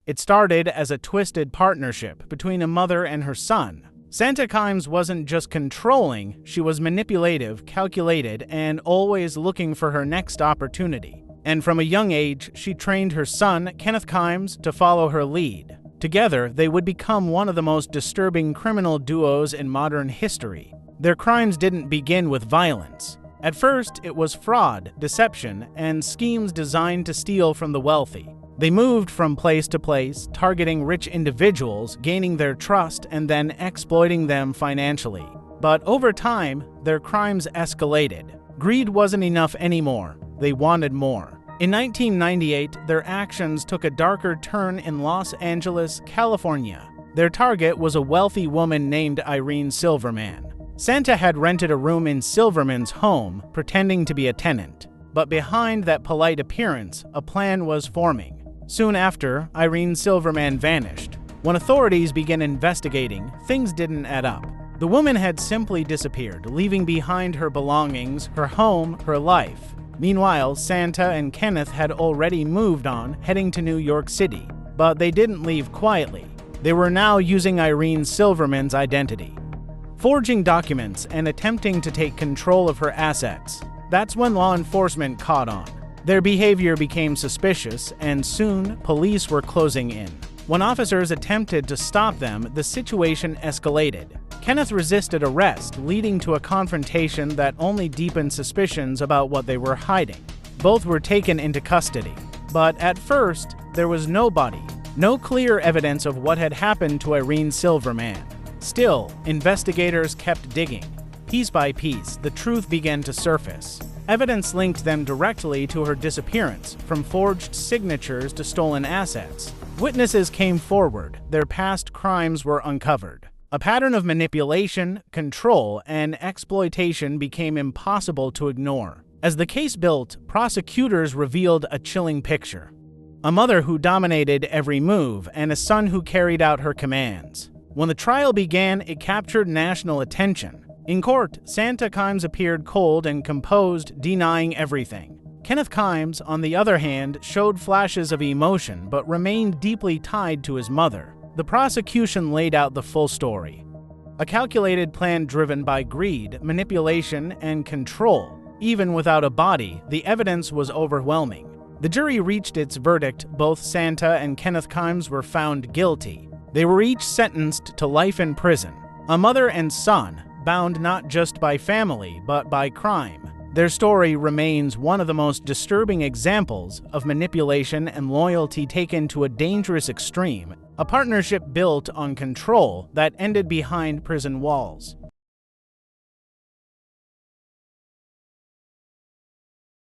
It started as a twisted partnership between a mother and her son. Sante Kimes wasn't just controlling, she was manipulative, calculated, and always looking for her next opportunity. And from a young age, she trained her son, Kenneth Kimes, to follow her lead. Together, they would become one of the most disturbing criminal duos in modern history. Their crimes didn't begin with violence. At first, it was fraud, deception, and schemes designed to steal from the wealthy. They moved from place to place, targeting rich individuals, gaining their trust, and then exploiting them financially. But over time, their crimes escalated. Greed wasn't enough anymore. They wanted more. In 1998, their actions took a darker turn in Los Angeles, California. Their target was a wealthy woman named Irene Silverman. Sante had rented a room in Silverman's home, pretending to be a tenant. But behind that polite appearance, a plan was forming. Soon after, Irene Silverman vanished. When authorities began investigating, things didn't add up. The woman had simply disappeared, leaving behind her belongings, her home, her life. Meanwhile, Sante and Kenneth had already moved on, heading to New York City. But they didn't leave quietly. They were now using Irene Silverman's identity, forging documents and attempting to take control of her assets. That's when law enforcement caught on. Their behavior became suspicious, and soon police were closing in. When officers attempted to stop them, the situation escalated. Kenneth resisted arrest, leading to a confrontation that only deepened suspicions about what they were hiding. Both were taken into custody. But at first, there was no clear evidence of what had happened to Irene Silverman. Still, investigators kept digging. Piece by piece, the truth began to surface. Evidence linked them directly to her disappearance, from forged signatures to stolen assets. Witnesses came forward, their past crimes were uncovered. A pattern of manipulation, control, and exploitation became impossible to ignore. As the case built, prosecutors revealed a chilling picture. A mother who dominated every move, and a son who carried out her commands. When the trial began, it captured national attention. In court, Sante Kimes appeared cold and composed, denying everything. Kenneth Kimes, on the other hand, showed flashes of emotion but remained deeply tied to his mother. The prosecution laid out the full story. A calculated plan driven by greed, manipulation, and control. Even without a body, the evidence was overwhelming. The jury reached its verdict. Both Sante and Kenneth Kimes were found guilty. They were each sentenced to life in prison. A mother and son, bound not just by family, but by crime. Their story remains one of the most disturbing examples of manipulation and loyalty taken to a dangerous extreme, a partnership built on control that ended behind prison walls.